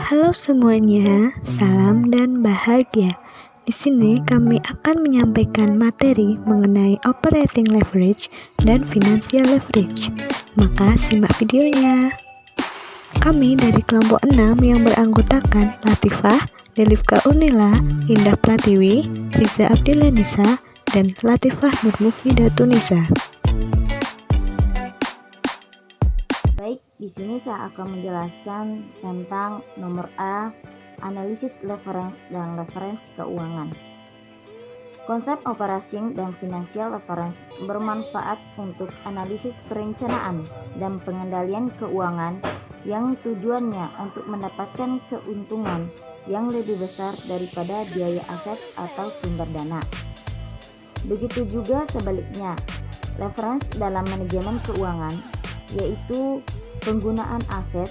Halo semuanya, salam dan bahagia. Di sini kami akan menyampaikan materi mengenai operating leverage dan financial leverage. Maka simak videonya. Kami dari kelompok 6 yang beranggotakan Latifah, Delifka Unila, Indah Pratiwi, Riza Abdilanisa, dan Latifah Nurmufidah Tunisa. Baik, di sini saya akan menjelaskan tentang nomor A, analisis leverage dan referensi keuangan. Konsep operating dan financial leverage bermanfaat untuk analisis perencanaan dan pengendalian keuangan yang tujuannya untuk mendapatkan keuntungan yang lebih besar daripada biaya aset atau sumber dana. Begitu juga sebaliknya, leverage dalam manajemen keuangan yaitu penggunaan aset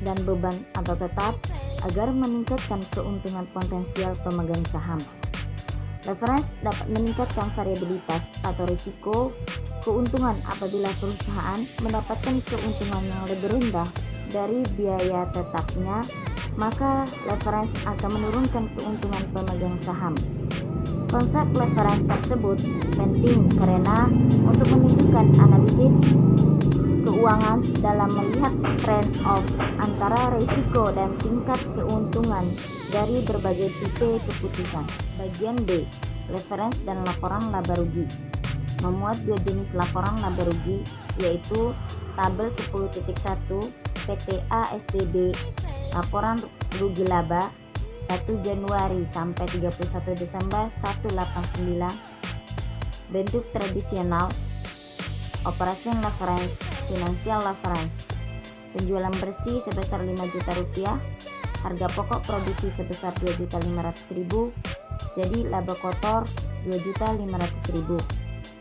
dan beban atau tetap agar meningkatkan keuntungan potensial pemegang saham. Leverage dapat meningkatkan variabilitas atau risiko keuntungan apabila perusahaan mendapatkan keuntungan yang lebih rendah dari biaya tetapnya, maka leverage akan menurunkan keuntungan pemegang saham. Konsep leverage tersebut penting karena untuk menunjukkan analisis keuangan dalam melihat trend off antara risiko dan tingkat keuntungan dari berbagai tipe keputusan. Bagian B, leverage dan laporan laba rugi. Memuat dua jenis laporan laba rugi, yaitu tabel 10.1 PTA SDB laporan rugi laba 1 Januari sampai 31 Desember 189, bentuk tradisional, operating leverage, financial leverage, penjualan bersih sebesar 5 juta rupiah, harga pokok produksi sebesar 2.500.000, jadi laba kotor 2.500.000,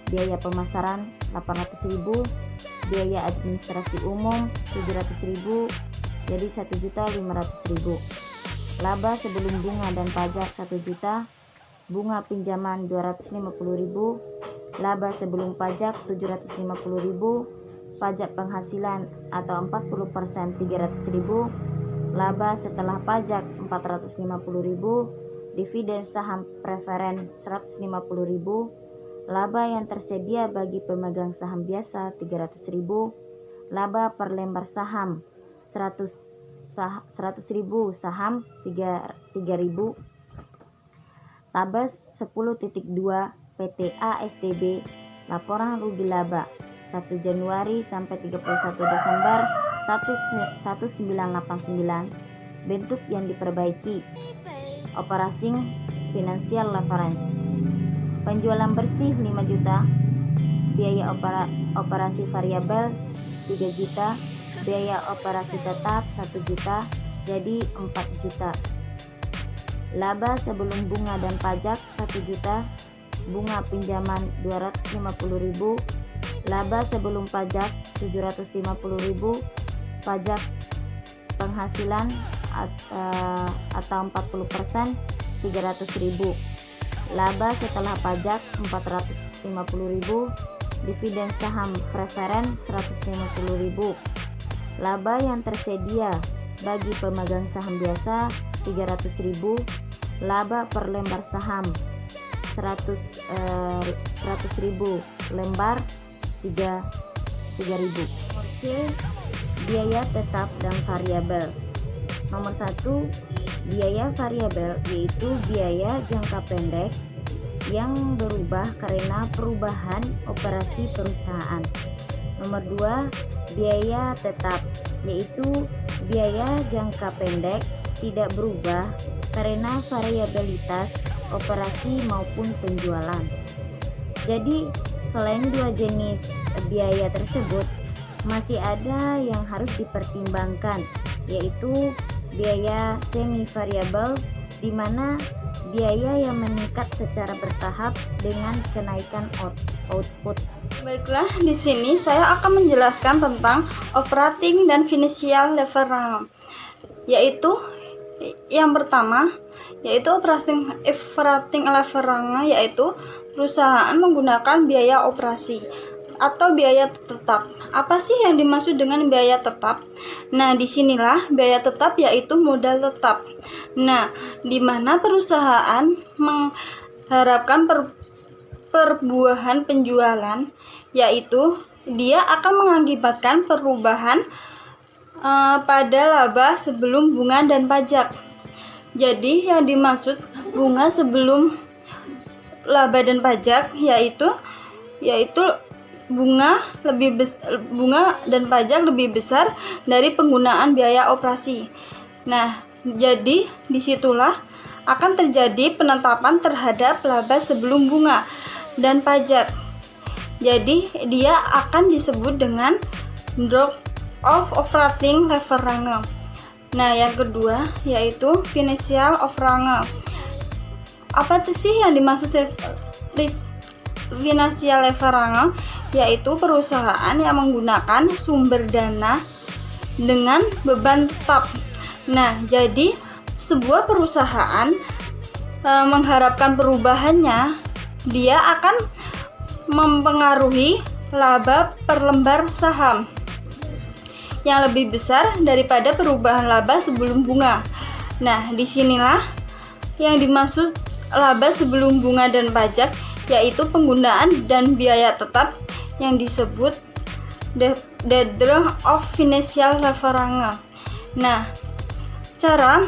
biaya pemasaran 800.000, biaya administrasi umum 700.000, jadi 1.500.000. Laba sebelum bunga dan pajak 1 juta, bunga pinjaman 250.000, laba sebelum pajak 750.000, pajak penghasilan atau 40% 300.000, laba setelah pajak 450.000, dividen saham preferen 150.000, laba yang tersedia bagi pemegang saham biasa 300.000, laba per lembar saham 100.000 saham 3.000. Tabel 10.2 PTA SDB laporan rugi laba 1 Januari sampai 31 Desember 1989, bentuk yang diperbaiki, operating financial leverage, penjualan bersih 5 juta, biaya operasi variabel 3 juta, biaya operasi tetap 1 juta, jadi 4 juta. Laba sebelum bunga dan pajak 1 juta, bunga pinjaman 250.000, laba sebelum pajak 750.000, pajak penghasilan atau 40% 300.000, laba setelah pajak 450.000, dividen saham preferen 150.000, laba yang tersedia bagi pemegang saham biasa 300.000, laba per lembar saham 100.000 lembar 3.000. C, biaya tetap dan variabel. Nomor 1, biaya variabel yaitu biaya jangka pendek yang berubah karena perubahan operasi perusahaan. Nomor 2, biaya tetap yaitu biaya jangka pendek tidak berubah karena variabilitas operasi maupun penjualan. Jadi selain dua jenis biaya tersebut, masih ada yang harus dipertimbangkan, yaitu biaya semi variabel, di mana biaya yang meningkat secara bertahap dengan kenaikan output. Baiklah, di sini saya akan menjelaskan tentang operating dan financial leverage, yaitu yang pertama yaitu operating leverage, yaitu perusahaan menggunakan biaya operasi. atau biaya tetap. Apa sih yang dimaksud dengan biaya tetap? Nah, disinilah biaya tetap yaitu modal tetap. Nah, di mana perusahaan mengharapkan perbuahan penjualan, yaitu dia akan mengakibatkan perubahan pada laba sebelum bunga dan pajak. Jadi yang dimaksud bunga sebelum laba dan pajak yaitu bunga dan pajak lebih besar dari penggunaan biaya operasi. Nah, jadi disitulah akan terjadi penetapan terhadap laba sebelum bunga dan pajak. Jadi dia akan disebut dengan drop of operating leverage. Nah, yang kedua yaitu financial leverage. Apa sih yang dimaksud financial leverage? Yaitu perusahaan yang menggunakan sumber dana dengan beban tetap. Nah, jadi sebuah perusahaan mengharapkan perubahannya, dia akan mempengaruhi laba per lembar saham yang lebih besar daripada perubahan laba sebelum bunga. Nah, disinilah yang dimaksud laba sebelum bunga dan pajak, yaitu penggunaan dan biaya tetap yang disebut the draw of financial leverage. Nah, cara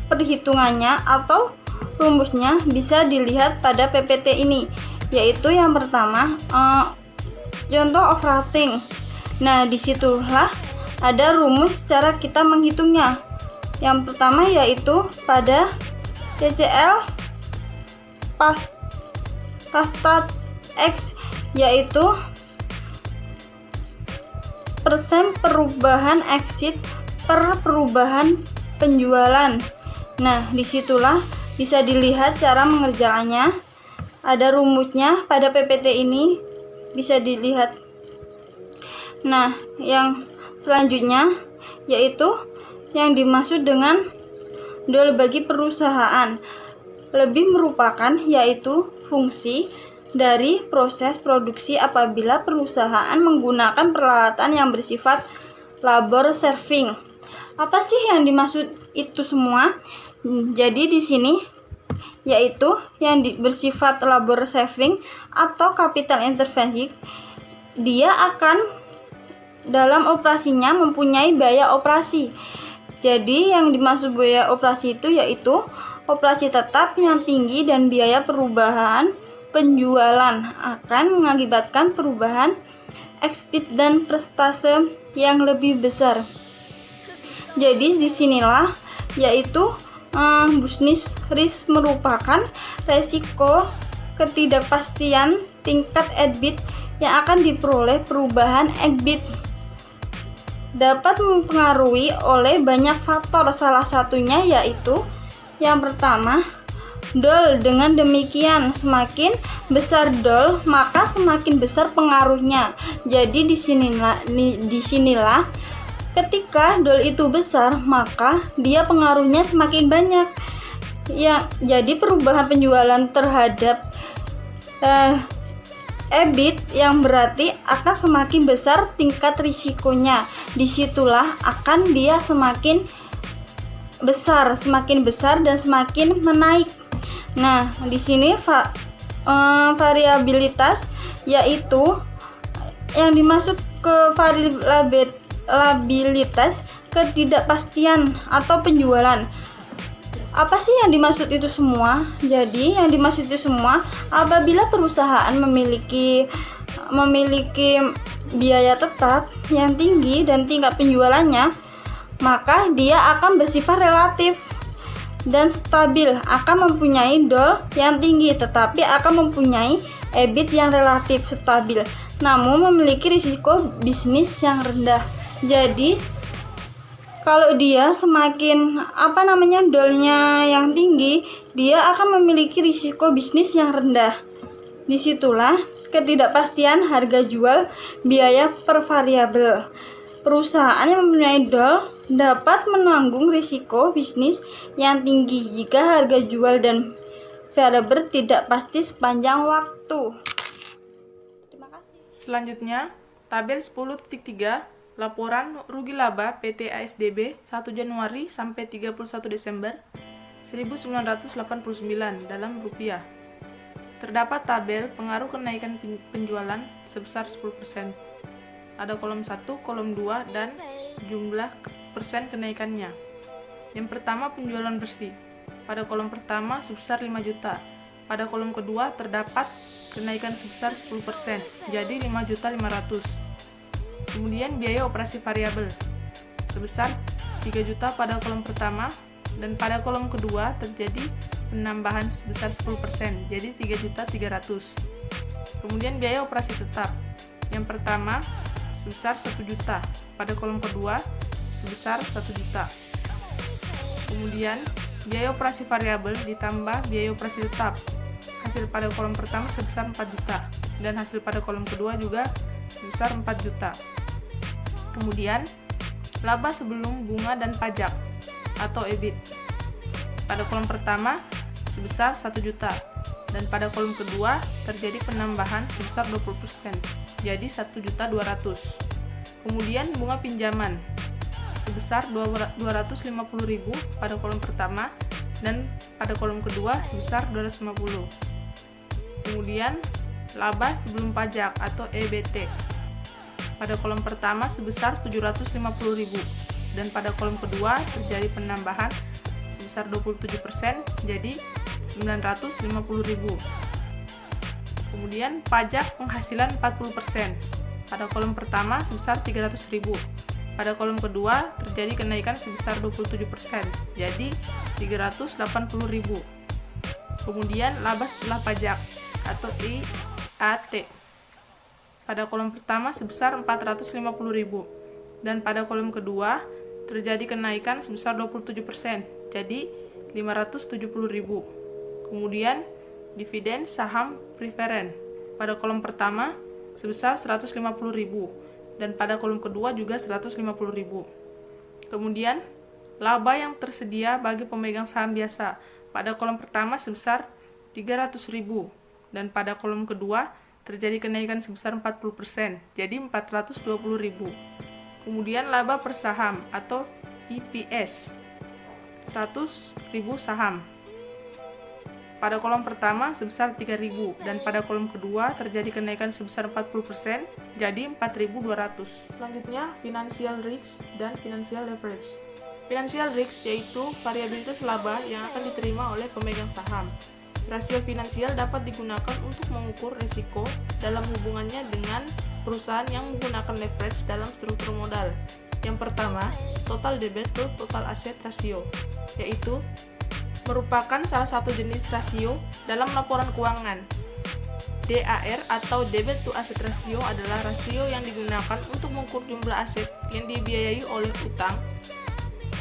perhitungannya atau rumusnya bisa dilihat pada PPT ini, yaitu yang pertama contoh operating. Nah, disitulah ada rumus cara kita menghitungnya. Yang pertama yaitu pada TCL pasta X, yaitu persen perubahan exit per perubahan penjualan. Nah, disitulah bisa dilihat cara mengerjakannya. Ada rumusnya pada PPT ini, bisa dilihat. Nah, yang selanjutnya yaitu yang dimaksud dengan DOL bagi perusahaan, lebih merupakan yaitu fungsi dari proses produksi apabila perusahaan menggunakan peralatan yang bersifat labor saving. Apa sih yang dimaksud itu semua? Jadi di sini yaitu yang bersifat labor saving atau capital intervensi, dia akan dalam operasinya mempunyai biaya operasi. Jadi yang dimaksud biaya operasi itu yaitu operasi tetap yang tinggi dan biaya perubahan penjualan akan mengakibatkan perubahan EBIT dan prestase yang lebih besar. Jadi disinilah yaitu business risk merupakan resiko ketidakpastian tingkat EBIT yang akan diperoleh. Perubahan EBIT dapat mempengaruhi oleh banyak faktor, salah satunya yaitu yang pertama DOL. Dengan demikian semakin besar DOL maka semakin besar pengaruhnya. Jadi disinilah ketika DOL itu besar maka dia pengaruhnya semakin banyak. Ya, jadi perubahan penjualan terhadap EBIT yang berarti akan semakin besar tingkat risikonya. Disitulah akan dia semakin besar dan semakin menaik. Nah, di sini variabilitas yaitu yang dimaksud ke variabilitas ketidakpastian atau penjualan. Apa sih yang dimaksud itu semua? Jadi yang dimaksud itu semua apabila perusahaan memiliki biaya tetap yang tinggi dan tingkat penjualannya, maka dia akan bersifat relatif dan stabil, akan mempunyai DOL yang tinggi tetapi akan mempunyai EBIT yang relatif stabil namun memiliki risiko bisnis yang rendah. Jadi kalau dia semakin DOL-nya yang tinggi, dia akan memiliki risiko bisnis yang rendah. Disitulah ketidakpastian harga jual biaya per variabel. Perusahaan yang mempunyai DOL dapat menanggung risiko bisnis yang tinggi jika harga jual dan variabel tidak pasti sepanjang waktu. Selanjutnya, tabel 10.3 laporan rugi laba PT ASDB 1 Januari sampai 31 Desember 1989 dalam rupiah. Terdapat tabel pengaruh kenaikan penjualan sebesar 10%. Ada kolom 1, kolom 2, dan jumlah persen kenaikannya. Yang pertama, penjualan bersih. Pada kolom pertama sebesar 5 juta. Pada kolom kedua terdapat kenaikan sebesar 10%, jadi 5.500.000. Kemudian biaya operasi variabel sebesar 3 juta pada kolom pertama, dan pada kolom kedua terjadi penambahan sebesar 10%, jadi 3.300.000. Kemudian biaya operasi tetap. Yang pertama sebesar 1 juta, pada kolom kedua sebesar 1 juta. Kemudian biaya operasi variabel ditambah biaya operasi tetap. Hasil pada kolom pertama sebesar 4 juta, dan hasil pada kolom kedua juga sebesar 4 juta. Kemudian laba sebelum bunga dan pajak atau EBIT. Pada kolom pertama sebesar 1 juta, dan pada kolom kedua terjadi penambahan sebesar 20%, jadi 1.200.000. Kemudian bunga pinjaman sebesar 250.000 pada kolom pertama, dan pada kolom kedua sebesar 250. Kemudian laba sebelum pajak atau EBT. Pada kolom pertama sebesar 750.000, dan pada kolom kedua terjadi penambahan sebesar 27%, jadi 950.000. Kemudian pajak penghasilan 40%. Pada kolom pertama sebesar 300.000. Pada kolom kedua terjadi kenaikan sebesar 27%, jadi 380.000. Kemudian laba setelah pajak atau IAT. Pada kolom pertama sebesar 450.000, dan pada kolom kedua terjadi kenaikan sebesar 27%, jadi 570.000. Kemudian dividen saham preferen. Pada kolom pertama sebesar 150.000, dan pada kolom kedua juga 150.000. Kemudian laba yang tersedia bagi pemegang saham biasa. Pada kolom pertama sebesar 300.000, dan pada kolom kedua terjadi kenaikan sebesar 40%, jadi 420.000. Kemudian laba per saham atau EPS 100.000 saham. Pada kolom pertama sebesar 3.000, dan pada kolom kedua terjadi kenaikan sebesar 40%, jadi 4.200. Selanjutnya, financial risk dan financial leverage. Financial risk yaitu variabilitas laba yang akan diterima oleh pemegang saham. Rasio finansial dapat digunakan untuk mengukur risiko dalam hubungannya dengan perusahaan yang menggunakan leverage dalam struktur modal. Yang pertama, total debt to total asset ratio, yaitu merupakan salah satu jenis rasio dalam laporan keuangan. DAR atau debit to asset ratio adalah rasio yang digunakan untuk mengukur jumlah aset yang dibiayai oleh utang.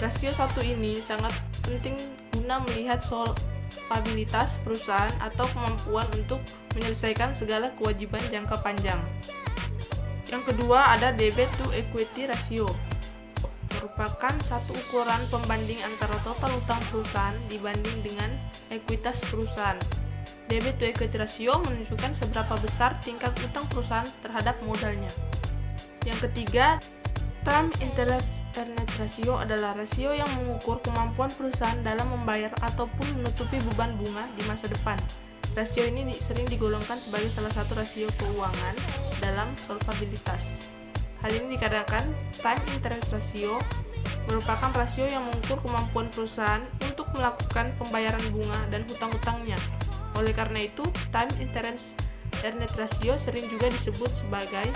Rasio satu ini sangat penting guna melihat solvabilitas perusahaan atau kemampuan untuk menyelesaikan segala kewajiban jangka panjang. Yang kedua ada debit to equity ratio, merupakan satu ukuran pembanding antara total utang perusahaan dibanding dengan ekuitas perusahaan. Debit to equity ratio menunjukkan seberapa besar tingkat utang perusahaan terhadap modalnya. Yang ketiga, time interest earned ratio adalah rasio yang mengukur kemampuan perusahaan dalam membayar ataupun menutupi beban bunga di masa depan. Rasio ini sering digolongkan sebagai salah satu rasio keuangan dalam solvabilitas. Hal ini dikarenakan time interest ratio merupakan rasio yang mengukur kemampuan perusahaan untuk melakukan pembayaran bunga dan hutang-hutangnya. Oleh karena itu, time interest earned ratio sering juga disebut sebagai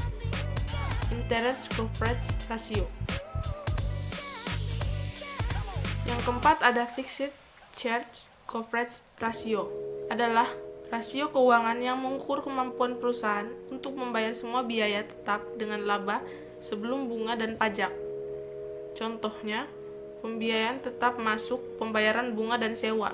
interest coverage ratio. Yang keempat ada fixed charge coverage ratio, adalah rasio keuangan yang mengukur kemampuan perusahaan untuk membayar semua biaya tetap dengan laba sebelum bunga dan pajak. Contohnya, pembiayaan tetap masuk, pembayaran bunga dan sewa.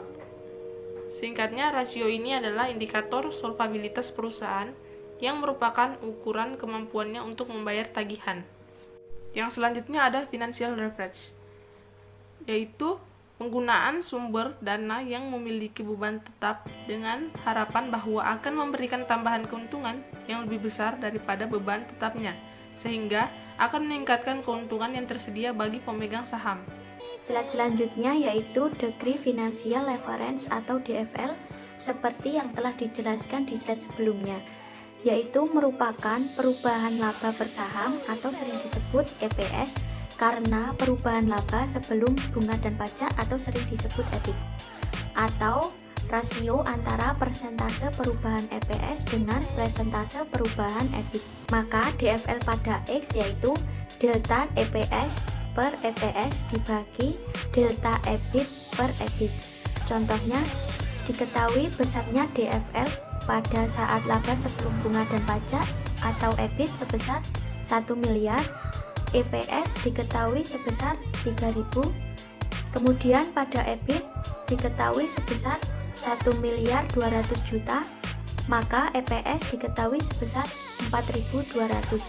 Singkatnya, rasio ini adalah indikator solvabilitas perusahaan yang merupakan ukuran kemampuannya untuk membayar tagihan. Yang selanjutnya ada financial leverage, yaitu penggunaan sumber dana yang memiliki beban tetap dengan harapan bahwa akan memberikan tambahan keuntungan yang lebih besar daripada beban tetapnya, sehingga akan meningkatkan keuntungan yang tersedia bagi pemegang saham. Slide selanjutnya yaitu Degree Financial Leverage atau DFL, seperti yang telah dijelaskan di slide sebelumnya, yaitu merupakan perubahan laba per saham atau sering disebut EPS karena perubahan laba sebelum bunga dan pajak atau sering disebut EBIT, atau rasio antara persentase perubahan EPS dengan persentase perubahan EBIT. Maka DFL pada X yaitu delta EPS per EPS dibagi delta EBIT per EBIT. Contohnya, diketahui besarnya DFL pada saat laba sebelum bunga dan pajak atau EBIT sebesar 1 miliar, EPS diketahui sebesar 3.000, kemudian pada EBIT diketahui sebesar 1.200.000.000, maka EPS diketahui sebesar 4.200.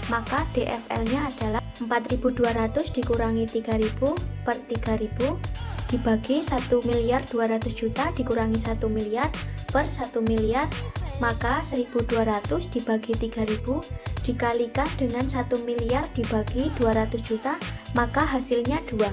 Maka DFL-nya adalah 4.200 dikurangi 3.000 per 3.000 dibagi 1.200.000.000 dikurangi 1 miliar per 1 miliar, maka 1.200 dibagi 3.000 dikalikan dengan 1 miliar dibagi 200 juta, maka hasilnya 2.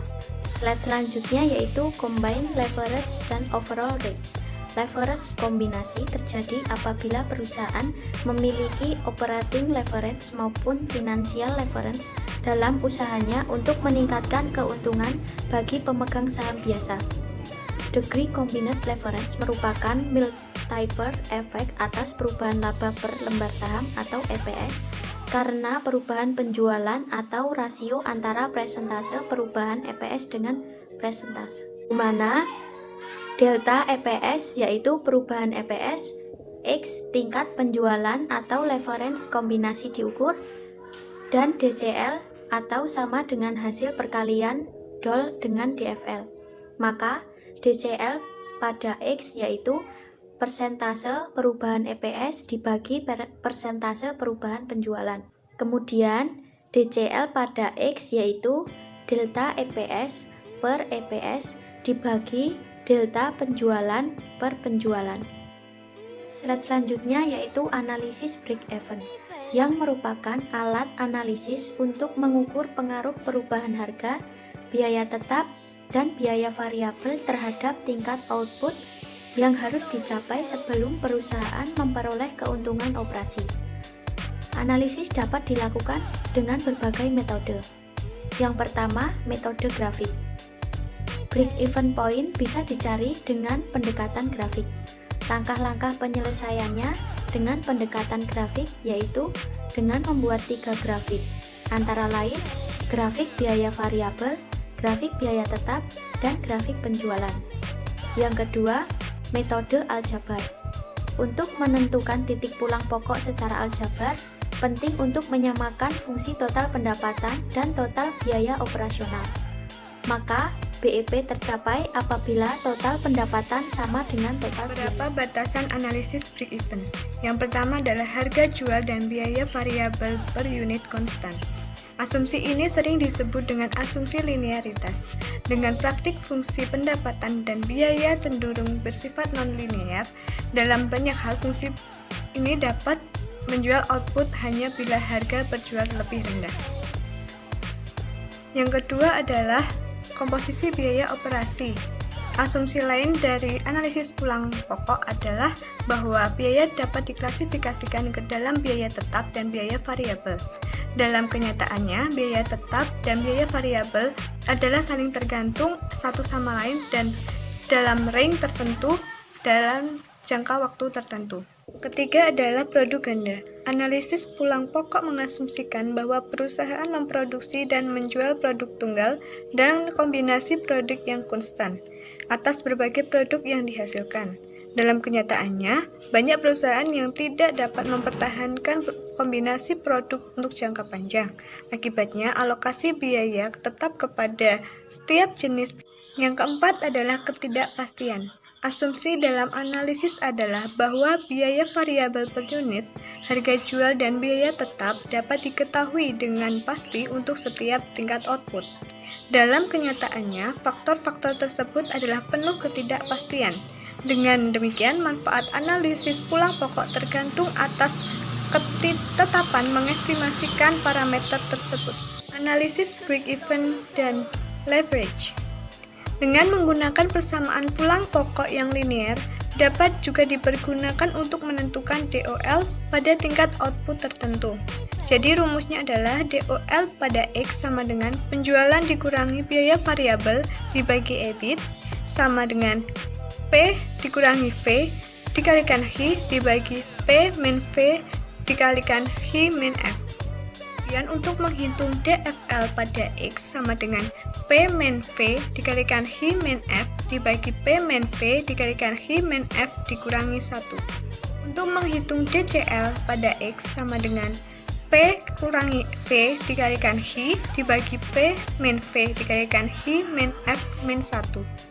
Slide selanjutnya yaitu Combined Leverage dan Overall Rate. Leverage kombinasi terjadi apabila perusahaan memiliki operating leverage maupun financial leverage dalam usahanya untuk meningkatkan keuntungan bagi pemegang saham biasa. Degree Combined Leverage merupakan multiplier effect atas perubahan laba per lembar saham atau EPS karena perubahan penjualan atau rasio antara persentase perubahan EPS dengan persentase, di mana delta EPS yaitu perubahan EPS X tingkat penjualan atau leverage kombinasi diukur, dan DCL atau sama dengan hasil perkalian DOL dengan DFL. Maka DCL pada X yaitu persentase perubahan EPS dibagi persentase perubahan penjualan. Kemudian DCL pada X yaitu delta EPS per EPS dibagi delta penjualan per penjualan. Slide selanjutnya yaitu analisis break-even, yang merupakan alat analisis untuk mengukur pengaruh perubahan harga, biaya tetap, dan biaya variabel terhadap tingkat output yang harus dicapai sebelum perusahaan memperoleh keuntungan operasi. Analisis dapat dilakukan dengan berbagai metode. Yang pertama, metode grafik. Break-even point bisa dicari dengan pendekatan grafik. Langkah-langkah penyelesaiannya dengan pendekatan grafik yaitu dengan membuat 3 grafik, antara lain grafik biaya variabel, grafik biaya tetap, dan grafik penjualan. Yang kedua, metode aljabar. Untuk menentukan titik pulang pokok secara aljabar, penting untuk menyamakan fungsi total pendapatan dan total biaya operasional. Maka, BEP tercapai apabila total pendapatan sama dengan total biaya. Beberapa batasan analisis break-even. Yang pertama adalah harga jual dan biaya variabel per unit konstan. Asumsi ini sering disebut dengan asumsi linearitas. Dengan praktik fungsi pendapatan dan biaya cenderung bersifat non-linear, dalam banyak hal fungsi ini dapat menjual output hanya bila harga berjual lebih rendah. Yang kedua adalah komposisi biaya operasi. Asumsi lain dari analisis pulang pokok adalah bahwa biaya dapat diklasifikasikan ke dalam biaya tetap dan biaya variabel. Dalam kenyataannya, biaya tetap dan biaya variabel adalah saling tergantung satu sama lain dan dalam range tertentu dalam jangka waktu tertentu. Ketiga adalah produk ganda. Analisis pulang pokok mengasumsikan bahwa perusahaan memproduksi dan menjual produk tunggal dan kombinasi produk yang konstan atas berbagai produk yang dihasilkan. Dalam kenyataannya, banyak perusahaan yang tidak dapat mempertahankan kombinasi produk untuk jangka panjang. Akibatnya, alokasi biaya tetap kepada setiap jenis. Yang keempat adalah ketidakpastian. Asumsi dalam analisis adalah bahwa biaya variabel per unit, harga jual, dan biaya tetap dapat diketahui dengan pasti untuk setiap tingkat output. Dalam kenyataannya, faktor-faktor tersebut adalah penuh ketidakpastian. Dengan demikian, manfaat analisis pulang pokok tergantung atas ketetapan mengestimasikan parameter tersebut. Analisis break-even dan leverage. Dengan menggunakan persamaan pulang pokok yang linear, dapat juga dipergunakan untuk menentukan DOL pada tingkat output tertentu. Jadi rumusnya adalah DOL pada X sama dengan penjualan dikurangi biaya variabel dibagi EBIT sama dengan P dikurangi V dikalikan H dibagi P min V dikalikan H min F. Kemudian untuk menghitung DFL pada X sama dengan P min V dikalikan H min F dibagi P min V dikalikan H min F dikurangi 1. Untuk menghitung DCL pada X sama dengan P kurangi V dikalikan H dibagi P min V dikalikan H min F min 1.